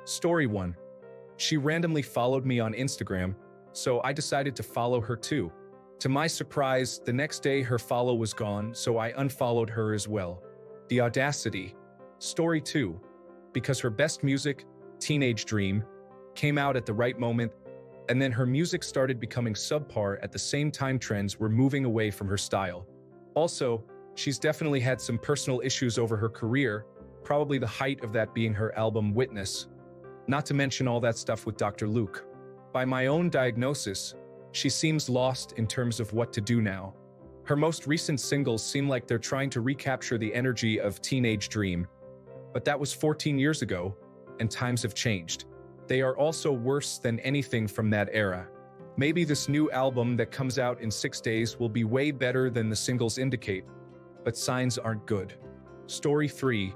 Story 1. She randomly followed me on Instagram, so I decided to follow her too. To my surprise, the next day her follow was gone, so I unfollowed her as well. The audacity. Story 2. Because her best music, Teenage Dream, came out at the right moment, and then her music started becoming subpar at the same time trends were moving away from her style. Also, she's definitely had some personal issues over her career, probably the height of that being her album Witness. Not to mention all that stuff with Dr. Luke. By my own diagnosis, she seems lost in terms of what to do now. Her most recent singles seem like they're trying to recapture the energy of Teenage Dream. But that was 14 years ago, and times have changed. They are also worse than anything from that era. Maybe this new album that comes out in 6 days will be way better than the singles indicate, but signs aren't good. Story 3.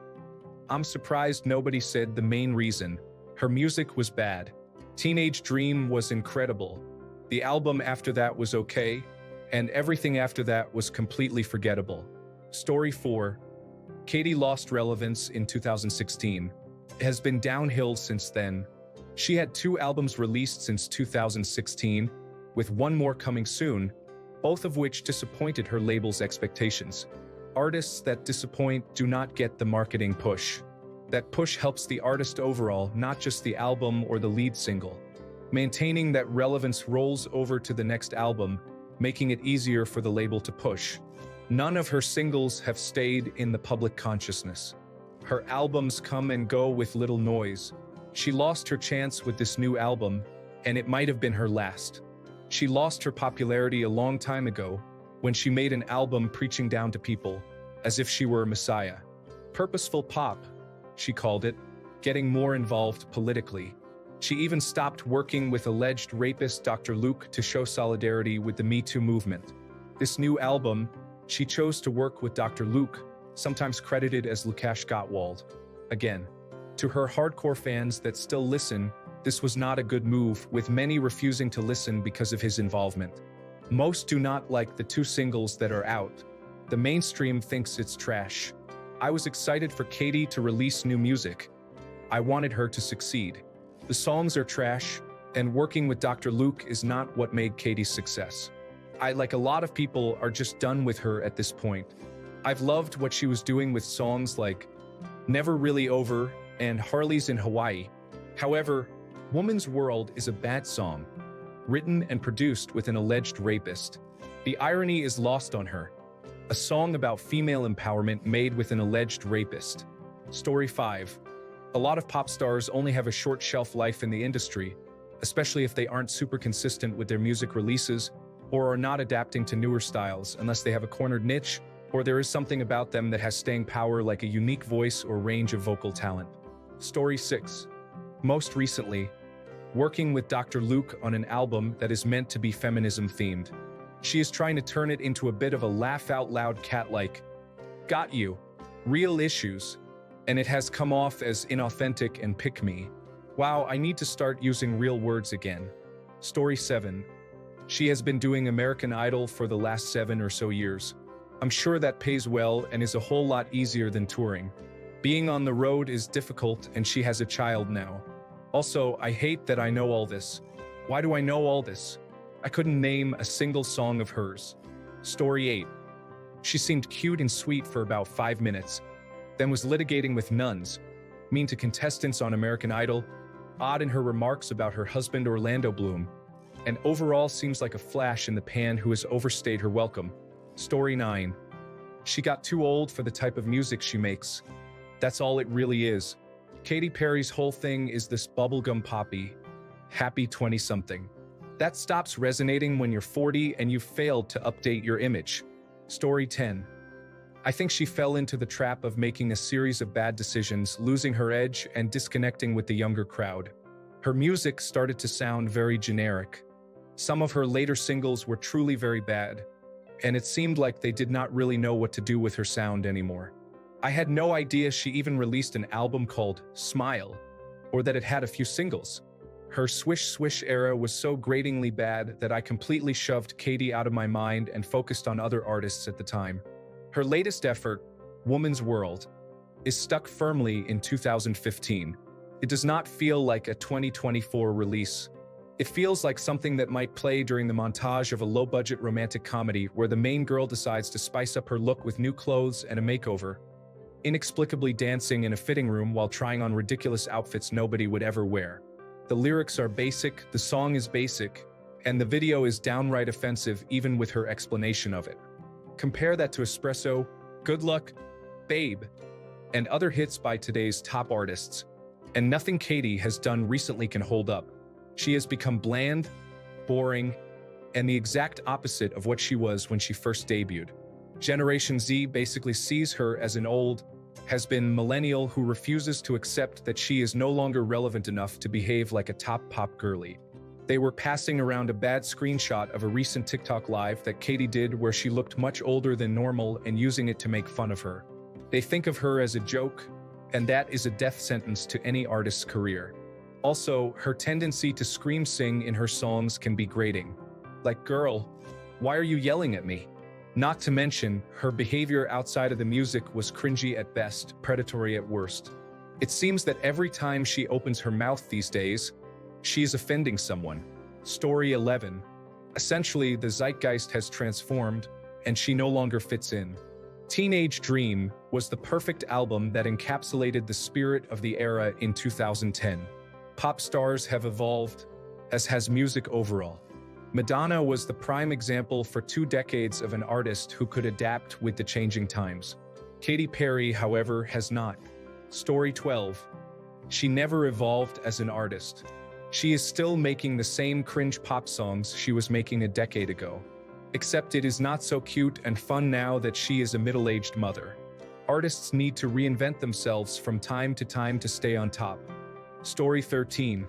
I'm surprised nobody said the main reason. Her music was bad. Teenage Dream was incredible. The album after that was okay, and everything after that was completely forgettable. Story 4. Katy lost relevance in 2016. It has been downhill since then. She had 2 albums released since 2016, with one more coming soon, both of which disappointed her label's expectations. Artists that disappoint do not get the marketing push. That push helps the artist overall, not just the album or the lead single. Maintaining that relevance rolls over to the next album, making it easier for the label to push. None of her singles have stayed in the public consciousness. Her albums come and go with little noise. She lost her chance with this new album, and it might have been her last. She lost her popularity a long time ago when she made an album preaching down to people, as if she were a messiah. Purposeful pop, she called it, getting more involved politically. She even stopped working with alleged rapist Dr. Luke to show solidarity with the Me Too movement. This new album, she chose to work with Dr. Luke, sometimes credited as Lukasz Gottwald. Again, to her hardcore fans that still listen, this was not a good move, with many refusing to listen because of his involvement. Most do not like the 2 singles that are out. The mainstream thinks it's trash. I was excited for Katy to release new music. I wanted her to succeed. The songs are trash, and working with Dr. Luke is not what made Katy's success. I, like a lot of people, are just done with her at this point. I've loved what she was doing with songs like Never Really Over and Harley's in Hawaii. However, Woman's World is a bad song, written and produced with an alleged rapist. The irony is lost on her. A song about female empowerment made with an alleged rapist. Story 5. A lot of pop stars only have a short shelf life in the industry, especially if they aren't super consistent with their music releases or are not adapting to newer styles unless they have a cornered niche or there is something about them that has staying power, like a unique voice or range of vocal talent. Story 6. Most recently, working with Dr. Luke on an album that is meant to be feminism-themed. She is trying to turn it into a bit of a laugh-out-loud cat-like, got you, real issues, and it has come off as inauthentic and pick-me. Wow, I need to start using real words again. Story 7. She has been doing American Idol for the last 7 or so years. I'm sure that pays well and is a whole lot easier than touring. Being on the road is difficult, and she has a child now. Also, I hate that I know all this. Why do I know all this? I couldn't name a single song of hers. Story 8. She seemed cute and sweet for about 5 minutes, then was litigating with nuns, mean to contestants on American Idol, odd in her remarks about her husband Orlando Bloom, and overall seems like a flash in the pan who has overstayed her welcome. Story 9. She got too old for the type of music she makes. That's all it really is. Katy Perry's whole thing is this bubblegum poppy, happy 20-something. That stops resonating when you're 40 and you've failed to update your image. Story 10. I think she fell into the trap of making a series of bad decisions, losing her edge and disconnecting with the younger crowd. Her music started to sound very generic. Some of her later singles were truly very bad, and it seemed like they did not really know what to do with her sound anymore. I had no idea she even released an album called Smile, or that it had a few singles. Her Swish Swish era was so gratingly bad that I completely shoved Katy out of my mind and focused on other artists at the time. Her latest effort, Woman's World, is stuck firmly in 2015. It does not feel like a 2024 release. It feels like something that might play during the montage of a low-budget romantic comedy where the main girl decides to spice up her look with new clothes and a makeover, inexplicably dancing in a fitting room while trying on ridiculous outfits nobody would ever wear. The lyrics are basic, the song is basic, and the video is downright offensive even with her explanation of it. Compare that to Espresso, Good Luck, Babe, and other hits by today's top artists, and nothing Katy has done recently can hold up. She has become bland, boring, and the exact opposite of what she was when she first debuted. Generation Z basically sees her as an old, has-been millennial who refuses to accept that she is no longer relevant enough to behave like a top pop girly. They were passing around a bad screenshot of a recent TikTok live that Katy did where she looked much older than normal and using it to make fun of her. They think of her as a joke, and that is a death sentence to any artist's career. Also, her tendency to scream sing in her songs can be grating. Like, girl, why are you yelling at me? Not to mention, her behavior outside of the music was cringy at best, predatory at worst. It seems that every time she opens her mouth these days, she is offending someone. Story 11. Essentially, the zeitgeist has transformed, and she no longer fits in. Teenage Dream was the perfect album that encapsulated the spirit of the era in 2010. Pop stars have evolved, as has music overall. Madonna was the prime example for 2 decades of an artist who could adapt with the changing times. Katy Perry, however, has not. Story 12. She never evolved as an artist. She is still making the same cringe pop songs she was making a decade ago. Except it is not so cute and fun now that she is a middle-aged mother. Artists need to reinvent themselves from time to stay on top. Story 13.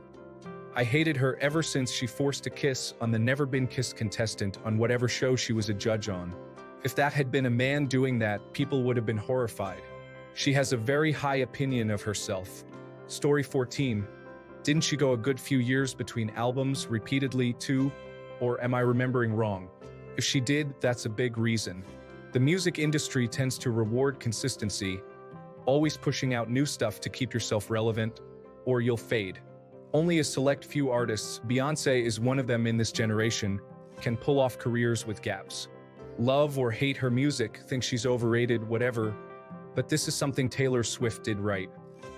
I hated her ever since she forced a kiss on the Never Been Kissed contestant on whatever show she was a judge on. If that had been a man doing that, people would have been horrified. She has a very high opinion of herself. Story 14. Didn't she go a good few years between albums repeatedly too? Or am I remembering wrong? If she did, that's a big reason. The music industry tends to reward consistency, always pushing out new stuff to keep yourself relevant, or you'll fade. Only a select few artists, Beyoncé is one of them in this generation, can pull off careers with gaps. Love or hate her music, think she's overrated, whatever, but this is something Taylor Swift did right.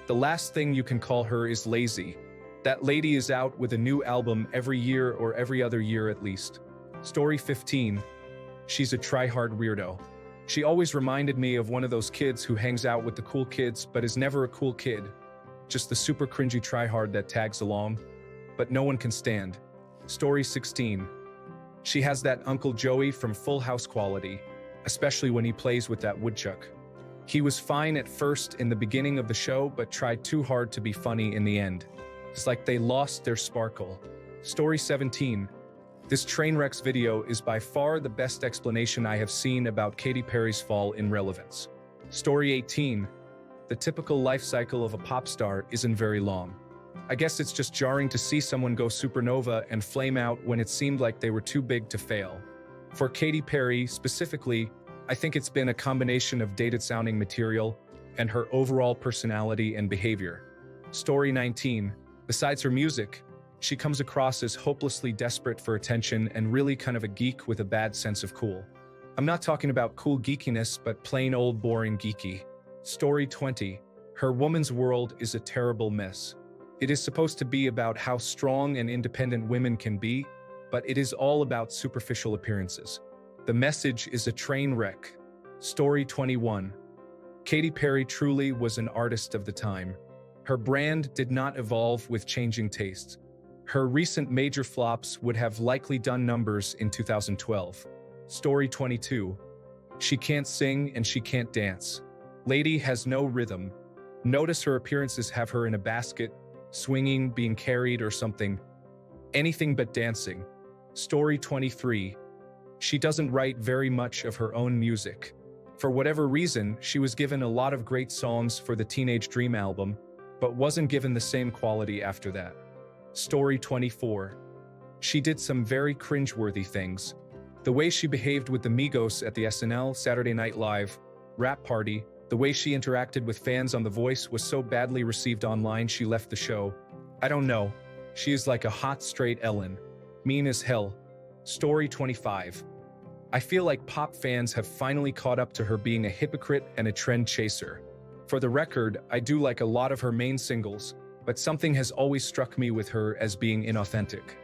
The last thing you can call her is lazy. That lady is out with a new album every year or every other year at least. Story 15. She's a try-hard weirdo. She always reminded me of one of those kids who hangs out with the cool kids but is never a cool kid. Just the super cringy try-hard that tags along, but no one can stand. Story 16. She has that Uncle Joey from Full House quality, especially when he plays with that woodchuck. He was fine at first in the beginning of the show but tried too hard to be funny in the end. It's like they lost their sparkle. Story 17. This Trainwrecks video is by far the best explanation I have seen about Katy Perry's fall in relevance. Story 18. The typical life cycle of a pop star isn't very long. I guess it's just jarring to see someone go supernova and flame out when it seemed like they were too big to fail. For Katy Perry, specifically, I think it's been a combination of dated-sounding material and her overall personality and behavior. Story 19. Besides her music, she comes across as hopelessly desperate for attention and really kind of a geek with a bad sense of cool. I'm not talking about cool geekiness, but plain old boring geeky. Story 20. Her woman's world is a terrible mess. It is supposed to be about how strong and independent women can be, but it is all about superficial appearances. The message is a train wreck. Story 21. Katy Perry truly was an artist of the time. Her brand did not evolve with changing tastes. Her recent major flops would have likely done numbers in 2012. Story 22. She can't sing and she can't dance. Lady has no rhythm. Notice her appearances have her in a basket, swinging, being carried or something. Anything but dancing. Story 23. She doesn't write very much of her own music. For whatever reason, she was given a lot of great songs for the Teenage Dream album, but wasn't given the same quality after that. Story 24. She did some very cringeworthy things. The way she behaved with the Migos at the SNL Saturday Night Live rap party The way she interacted with fans on The Voice was so badly received online she left the show. I don't know. She is like a hot straight Ellen. Mean as hell. Story 25. I feel like pop fans have finally caught up to her being a hypocrite and a trend chaser. For the record, I do like a lot of her main singles, but something has always struck me with her as being inauthentic.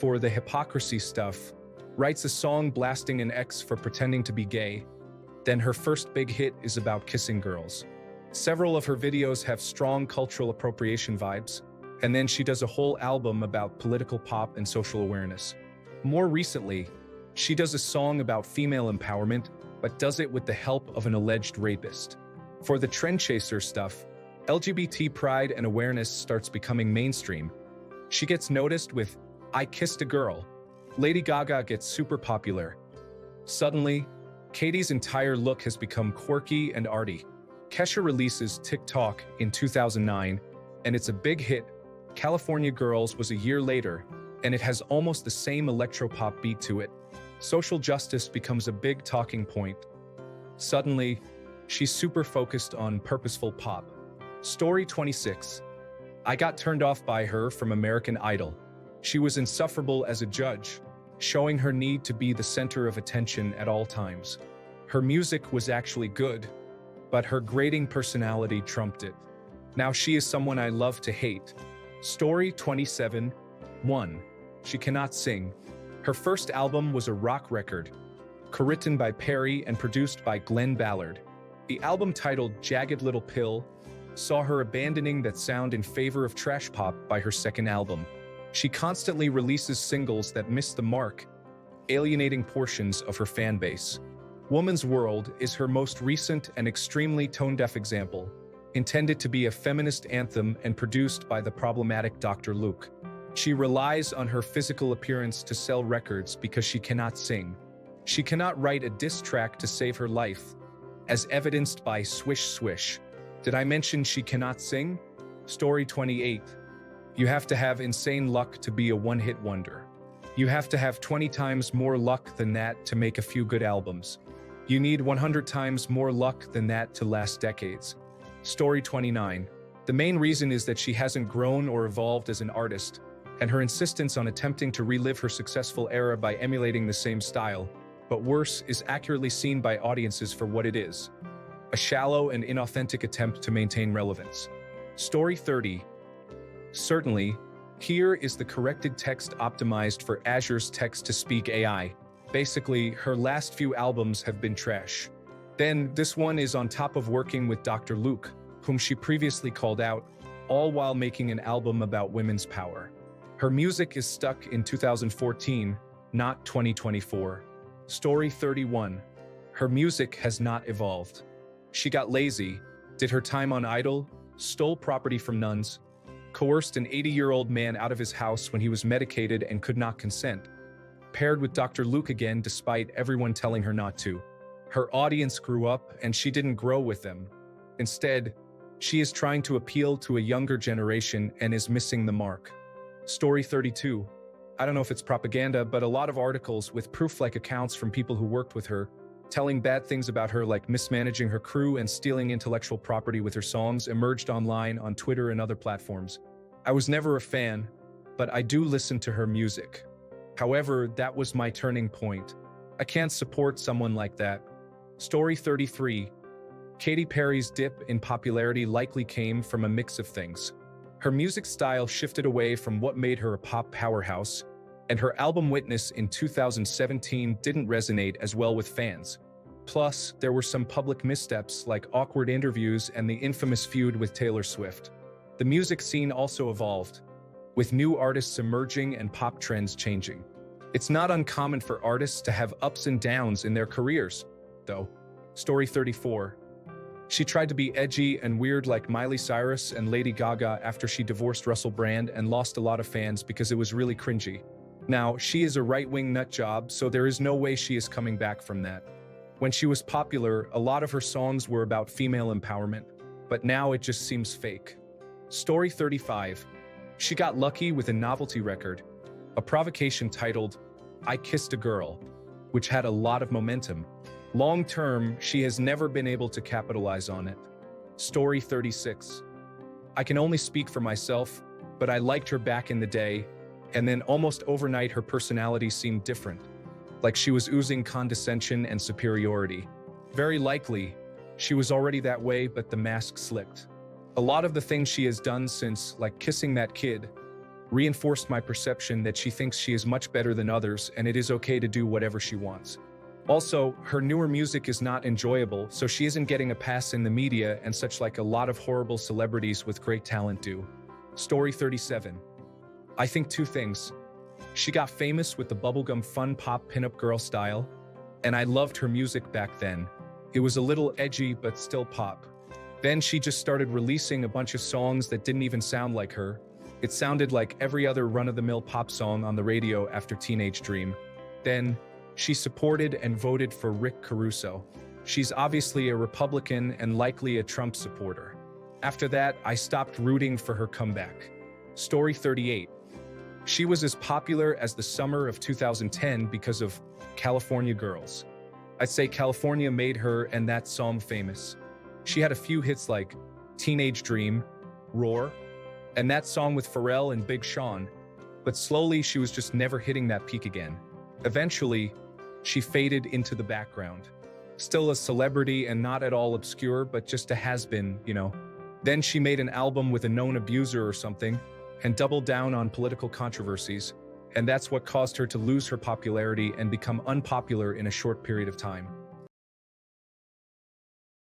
For the hypocrisy stuff, writes a song blasting an ex for pretending to be gay. Then her first big hit is about kissing girls. Several of her videos have strong cultural appropriation vibes, and then she does a whole album about political pop and social awareness. More recently, she does a song about female empowerment, but does it with the help of an alleged rapist. For the trend chaser stuff, LGBT pride and awareness starts becoming mainstream. She gets noticed with "I Kissed a Girl." Lady Gaga gets super popular. Suddenly, Katy's entire look has become quirky and arty. Kesha releases TikTok in 2009, and it's a big hit. California Girls was a year later, and it has almost the same electropop beat to it. Social justice becomes a big talking point. Suddenly, she's super focused on purposeful pop. Story 26. I got turned off by her from American Idol. She was insufferable as a judge, showing her need to be the center of attention at all times. Her music was actually good, but her grating personality trumped it. Now she is someone I love to hate. Story 27. 1. She cannot sing. Her first album was a rock record, co-written by Perry and produced by Glenn Ballard. The album, titled Jagged Little Pill, saw her abandoning that sound in favor of trash pop by her second album. She constantly releases singles that miss the mark, alienating portions of her fan base. Woman's World is her most recent and extremely tone-deaf example, intended to be a feminist anthem and produced by the problematic Dr. Luke. She relies on her physical appearance to sell records because she cannot sing. She cannot write a diss track to save her life, as evidenced by Swish Swish. Did I mention she cannot sing? Story 28. You have to have insane luck to be a one-hit wonder. You have to have 20 times more luck than that to make a few good albums. You need 100 times more luck than that to last decades. Story 29. The main reason is that she hasn't grown or evolved as an artist, and her insistence on attempting to relive her successful era by emulating the same style, but worse, is accurately seen by audiences for what it is: a shallow and inauthentic attempt to maintain relevance. Story 30. Certainly, here is the corrected text optimized for Azure's text-to-speak AI. Basically, her last few albums have been trash. Then, this one is on top of working with Dr. Luke, whom she previously called out, all while making an album about women's power. Her music is stuck in 2014, not 2024. Story 31. Her music has not evolved. She got lazy, did her time on Idol, stole property from nuns, coerced an 80-year-old man out of his house when he was medicated and could not consent, paired with Dr. Luke again despite everyone telling her not to. Her audience grew up and she didn't grow with them. Instead, she is trying to appeal to a younger generation and is missing the mark. Story 32. I don't know if it's propaganda, but a lot of articles with proof-like accounts from people who worked with her, telling bad things about her like mismanaging her crew and stealing intellectual property with her songs, emerged online on Twitter and other platforms. I was never a fan, but I do listen to her music. However, that was my turning point. I can't support someone like that. Story 33. Katy Perry's dip in popularity likely came from a mix of things. Her music style shifted away from what made her a pop powerhouse, and her album Witness in 2017 didn't resonate as well with fans. Plus, there were some public missteps like awkward interviews and the infamous feud with Taylor Swift. The music scene also evolved, with new artists emerging and pop trends changing. It's not uncommon for artists to have ups and downs in their careers, though. Story 34. She tried to be edgy and weird like Miley Cyrus and Lady Gaga after she divorced Russell Brand and lost a lot of fans because it was really cringy. Now, she is a right-wing nutjob, so there is no way she is coming back from that. When she was popular, a lot of her songs were about female empowerment, but now it just seems fake. Story 35. She got lucky with a novelty record, a provocation titled "I Kissed a Girl," which had a lot of momentum. Long term, she has never been able to capitalize on it. Story 36. I can only speak for myself, but I liked her back in the day, and then almost overnight her personality seemed different, like she was oozing condescension and superiority. Very likely, she was already that way, but the mask slipped. A lot of the things she has done since, like kissing that kid, reinforced my perception that she thinks she is much better than others and it is okay to do whatever she wants. Also, her newer music is not enjoyable, so she isn't getting a pass in the media and such like a lot of horrible celebrities with great talent do. Story 37. I think two things. She got famous with the bubblegum fun pop pinup girl style, and I loved her music back then. It was a little edgy but still pop. Then she just started releasing a bunch of songs that didn't even sound like her. It sounded like every other run-of-the-mill pop song on the radio after Teenage Dream. Then, she supported and voted for Rick Caruso. She's obviously a Republican and likely a Trump supporter. After that, I stopped rooting for her comeback. Story 38. She was as popular as the summer of 2010 because of California Girls. I'd say California made her and that song famous. She had a few hits like Teenage Dream, Roar, and that song with Pharrell and Big Sean, but slowly she was just never hitting that peak again. Eventually, she faded into the background. Still a celebrity and not at all obscure, but just a has-been, you know. Then she made an album with a known abuser or something, and doubled down on political controversies, and that's what caused her to lose her popularity and become unpopular in a short period of time.